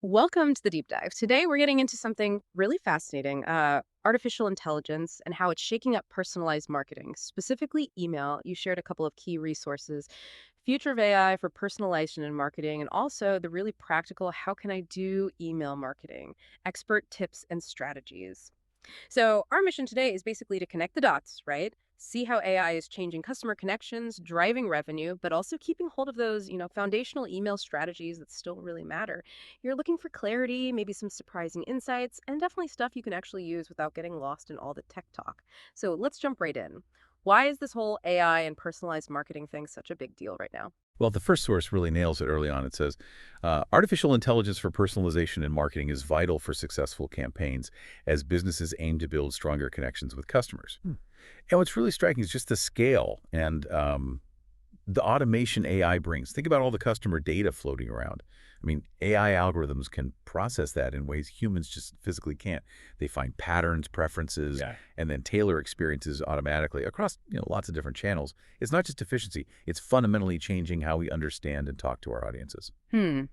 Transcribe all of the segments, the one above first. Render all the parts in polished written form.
Welcome to the deep dive. Today, we're getting into something really fascinating artificial intelligence and how it's shaking up personalized marketing, specifically email. You shared a couple of key resources future of AI for personalization and marketing, and also the really practical how can I do email marketing, expert tips and strategies. So, our mission today is basically to connect the dots, right? See how AI is changing customer connections, driving revenue, but also keeping hold of those, foundational email strategies that still really matter. You're looking for clarity, maybe some surprising insights, and definitely stuff you can actually use without getting lost in all the tech talk. So, let's jump right in. Why is this whole AI and personalized marketing thing such a big deal right now? Well, the first source really nails it early on. It says, artificial intelligence for personalization and marketing is vital for successful campaigns as businesses aim to build stronger connections with customers. And what's really striking is just the scale and the automation AI brings. Think about all the customer data floating around. I mean, AI algorithms can process that in ways humans just physically can't. They find patterns, preferences, Yeah. and then tailor experiences automatically across lots of different channels. It's not just efficiency. It's fundamentally changing how we understand and talk to our audiences.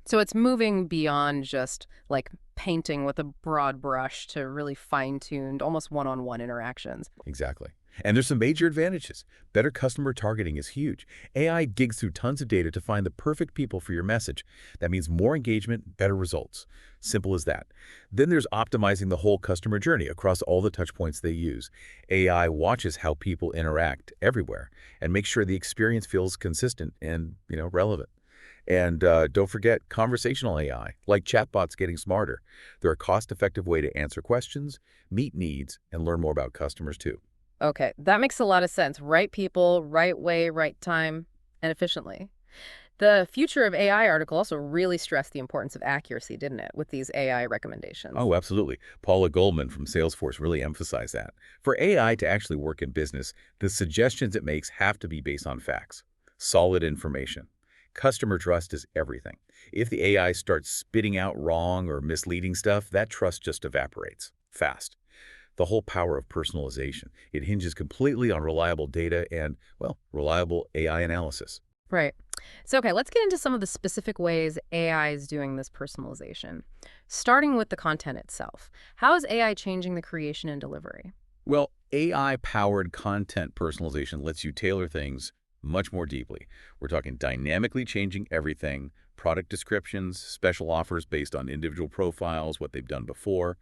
So it's moving beyond just like painting with a broad brush to really fine-tuned, almost one-on-one interactions. Exactly. And there's some major advantages. Better customer targeting is huge. AI digs through tons of data to find the perfect people for your message. That means more engagement, better results. Simple as that. Then there's optimizing the whole customer journey across all the touch points they use. AI watches how people interact everywhere and makes sure the experience feels consistent and, relevant. And don't forget conversational AI, like chatbots getting smarter. They're a cost-effective way to answer questions, meet needs, and learn more about customers too. Okay, that makes a lot of sense. Right people, right way, right time, and efficiently. The Future of AI article also really stressed the importance of accuracy, didn't it, with these AI recommendations? Oh, absolutely. Paula Goldman from Salesforce really emphasized that. For AI to actually work in business, the suggestions it makes have to be based on facts, solid information. Customer trust is everything. If the AI starts spitting out wrong or misleading stuff, that trust just evaporates fast. The whole power of personalization. It hinges completely on reliable data and, well, reliable AI analysis. Right. So, okay, let's get into some of the specific ways AI is doing this personalization. Starting with the content itself. How is AI changing the creation and delivery? Well, AI-powered content personalization lets you tailor things much more deeply. We're talking dynamically changing everything, product descriptions, special offers based on individual profiles, what they've done before.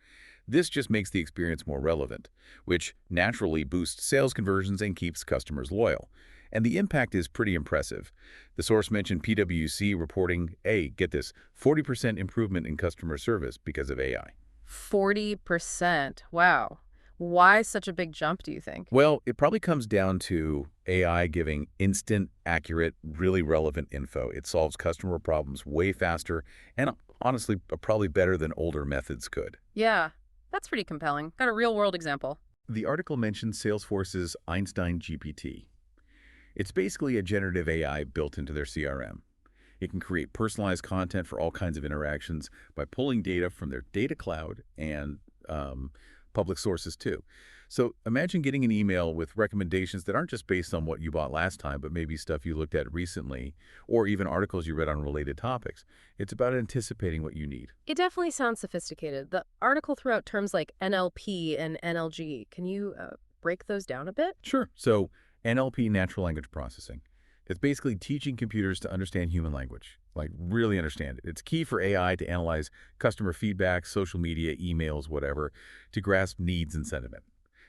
This just makes the experience more relevant, which naturally boosts sales conversions and keeps customers loyal. And the impact is pretty impressive. The source mentioned PwC reporting, get this, 40% improvement in customer service because of AI. 40%. Wow. Why such a big jump, do you think? Well, it probably comes down to AI giving instant, accurate, really relevant info. It solves customer problems way faster and honestly, probably better than older methods could. Yeah, that's pretty compelling. Got a real world example. The article mentions Salesforce's Einstein GPT. It's basically a generative AI built into their CRM. It can create personalized content for all kinds of interactions by pulling data from their data cloud and public sources too. So imagine getting an email with recommendations that aren't just based on what you bought last time, but maybe stuff you looked at recently, or even articles you read on related topics. It's about anticipating what you need. It definitely sounds sophisticated. The article threw out terms like NLP and NLG. Can you break those down a bit? Sure. So NLP, natural language processing. It's basically teaching computers to understand human language, like really understand it. It's key for AI to analyze customer feedback, social media, emails, whatever, to grasp needs and sentiment.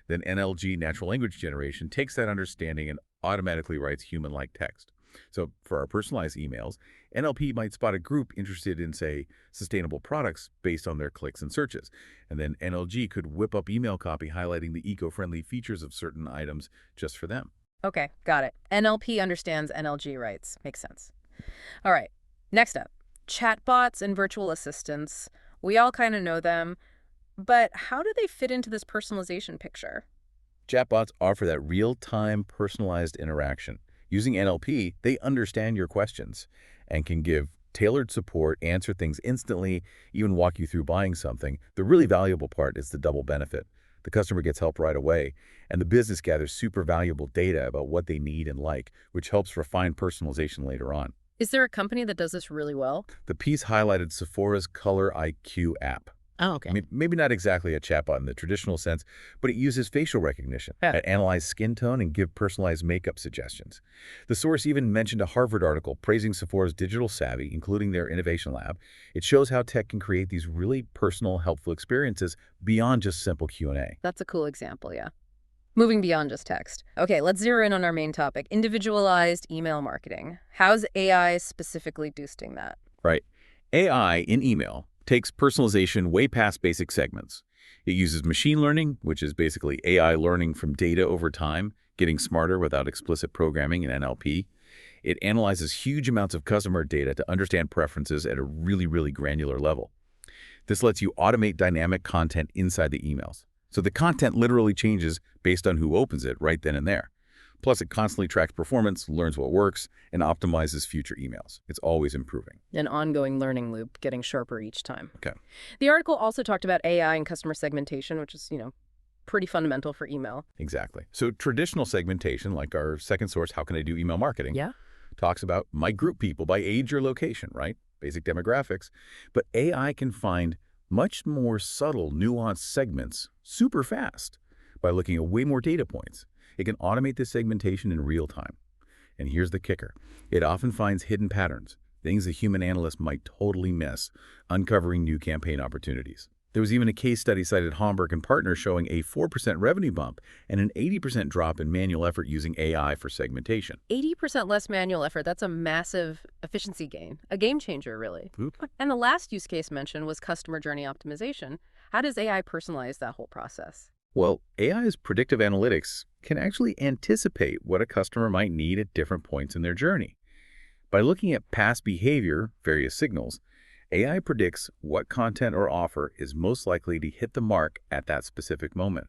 Then NLG, natural language generation, takes that understanding and automatically writes human-like text. So for our personalized emails, NLP might spot a group interested in, say, sustainable products based on their clicks and searches. And then NLG could whip up email copy highlighting the eco-friendly features of certain items just for them. Okay, got it. NLP understands NLG rights. Makes sense. All right, next up, chatbots and virtual assistants. We all kind of know them, but how do they fit into this personalization picture? Chatbots offer that real-time personalized interaction. Using NLP, they understand your questions and can give tailored support, answer things instantly, even walk you through buying something. The really valuable part is the double benefit. The customer gets help right away, and the business gathers super valuable data about what they need and like, which helps refine personalization later on. Is there a company that does this really well? The piece highlighted Sephora's Color IQ app. Oh, okay. Maybe not exactly a chatbot in the traditional sense, but it uses facial recognition Yeah. to analyze skin tone and give personalized makeup suggestions. The source even mentioned a Harvard article praising Sephora's digital savvy, including their innovation lab. It shows how tech can create these really personal, helpful experiences beyond just simple Q&A. That's a cool example, yeah. Moving beyond just text. Okay, let's zero in on our main topic, individualized email marketing. How's AI specifically boosting that? Right? AI in email takes personalization way past basic segments. It uses machine learning, which is basically AI learning from data over time, getting smarter without explicit programming in NLP. It analyzes huge amounts of customer data to understand preferences at a really granular level. This lets you automate dynamic content inside the emails. So the content literally changes based on who opens it right then and there. Plus, it constantly tracks performance, learns what works, and optimizes future emails. It's always improving. An ongoing learning loop, getting sharper each time. Okay, The article also talked about AI and customer segmentation, which is, pretty fundamental for email. exactly. So traditional segmentation, like our second source, How Can I Do Email Marketing, Yeah? talks about might group people by age or location, right? Basic demographics. But AI can find much more subtle, nuanced segments super fast by looking at way more data points. It can automate this segmentation in real time. And here's the kicker. It often finds hidden patterns, things a human analyst might totally miss, uncovering new campaign opportunities. There was even a case study cited Homburg and Partners showing a 4% revenue bump and an 80% drop in manual effort using AI for segmentation. 80% less manual effort. That's a massive efficiency gain. A game changer, really. Oop. And the last use case mentioned was customer journey optimization. How does AI personalize that whole process? Well, AI's predictive analytics can actually anticipate what a customer might need at different points in their journey. By looking at past behavior, various signals, AI predicts what content or offer is most likely to hit the mark at that specific moment.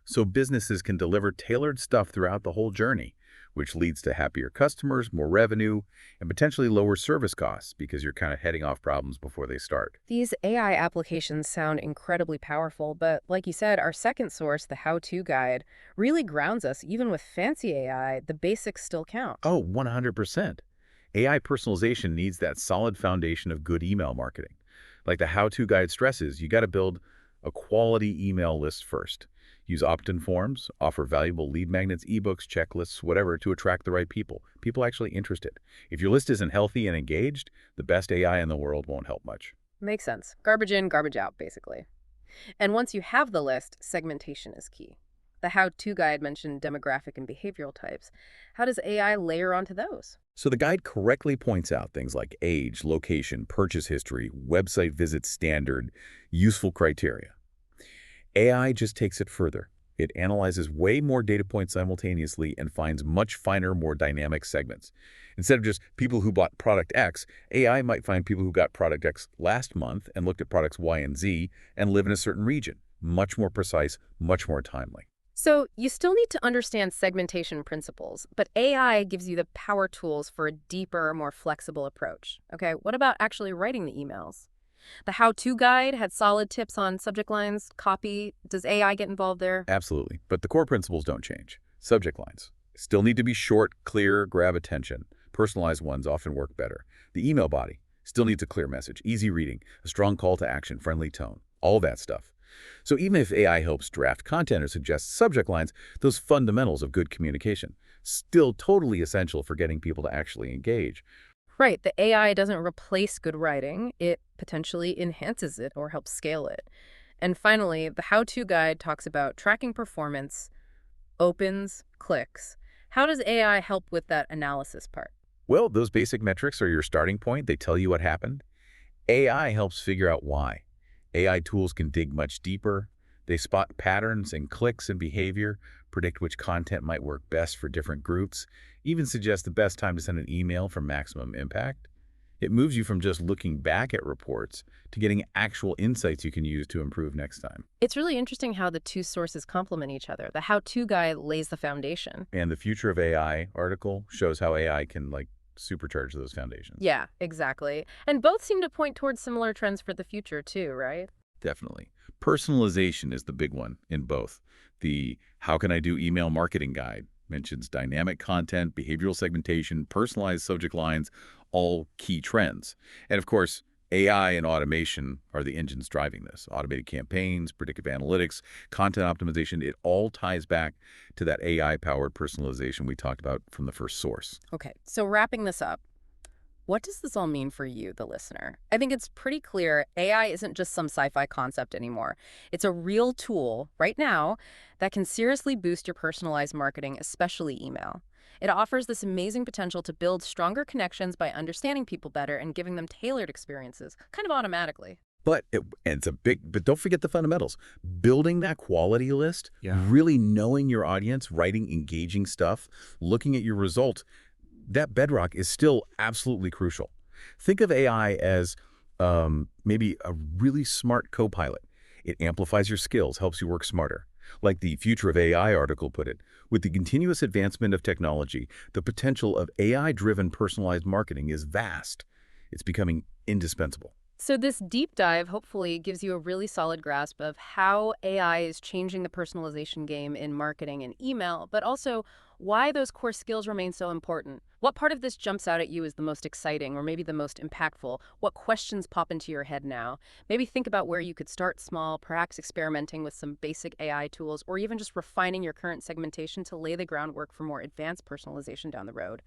So businesses can deliver tailored stuff throughout the whole journey, which leads to happier customers, more revenue, and potentially lower service costs because you're kind of heading off problems before they start. These AI applications sound incredibly powerful, but like you said, our second source, the how-to guide, really grounds us. Even with fancy AI, the basics still count. Oh, 100%. AI personalization needs that solid foundation of good email marketing. Like the how-to guide stresses, you got to build a quality email list first. Use opt-in forms, offer valuable lead magnets, ebooks, checklists, whatever to attract the right people. People actually interested. If your list isn't healthy and engaged, the best AI in the world won't help much. Makes sense. Garbage in, garbage out, basically. And once you have the list, segmentation is key. The how-to guide mentioned demographic and behavioral types. How does AI layer onto those? So the guide correctly points out things like age, location, purchase history, website visit standard, useful criteria. AI just takes it further. It analyzes way more data points simultaneously and finds much finer, more dynamic segments. Instead of just people who bought product X, AI might find people who got product X last month and looked at products Y and Z and live in a certain region. Much more precise, much more timely. So you still need to understand segmentation principles, but AI gives you the power tools for a deeper, more flexible approach. Okay, what about actually writing the emails? The how-to guide had solid tips on subject lines, copy. Does AI get involved there? Absolutely. But the core principles don't change. Subject lines still need to be short, clear, grab attention. Personalized ones often work better. The email body still needs a clear message, easy reading, a strong call to action, friendly tone, all that stuff. So even if AI helps draft content or suggests subject lines, those fundamentals of good communication still totally essential for getting people to actually engage. Right, the AI doesn't replace good writing. It potentially enhances it or helps scale it. And finally, the how-to guide talks about tracking performance, opens, clicks. How does AI help with that analysis part? Well, those basic metrics are your starting point. They tell you what happened. AI helps figure out why. AI tools can dig much deeper. They spot patterns in clicks and behavior, predict which content might work best for different groups, even suggest the best time to send an email for maximum impact. It moves you from just looking back at reports to getting actual insights you can use to improve next time. It's really interesting how the two sources complement each other. The how-to guide lays the foundation. And the Future of AI article shows how AI can supercharge those foundations. Yeah, exactly. And both seem to point towards similar trends for the future too, right? Definitely. Personalization is the big one in both. The How Can I Do Email Marketing Guide mentions dynamic content, behavioral segmentation, personalized subject lines, all key trends. And of course, AI and automation are the engines driving this. Automated campaigns, predictive analytics, content optimization, it all ties back to that AI-powered personalization we talked about from the first source. Okay, so wrapping this up, what does this all mean for you, the listener? I think it's pretty clear AI isn't just some sci-fi concept anymore. It's a real tool right now that can seriously boost your personalized marketing, especially email. It offers this amazing potential to build stronger connections by understanding people better and giving them tailored experiences, kind of automatically. And it's a big, but don't forget the fundamentals. Building that quality list, Yeah. really knowing your audience, writing engaging stuff, looking at your result, that bedrock is still absolutely crucial. Think of AI as maybe a really smart co-pilot. It amplifies your skills, helps you work smarter. Like the Future of AI article put it, with the continuous advancement of technology, the potential of AI-driven personalized marketing is vast. It's becoming indispensable. So this deep dive hopefully gives you a really solid grasp of how AI is changing the personalization game in marketing and email, but also why those core skills remain so important. What part of this jumps out at you as the most exciting or maybe the most impactful? What questions pop into your head now? Maybe think about where you could start small, perhaps experimenting with some basic AI tools, or even just refining your current segmentation to lay the groundwork for more advanced personalization down the road.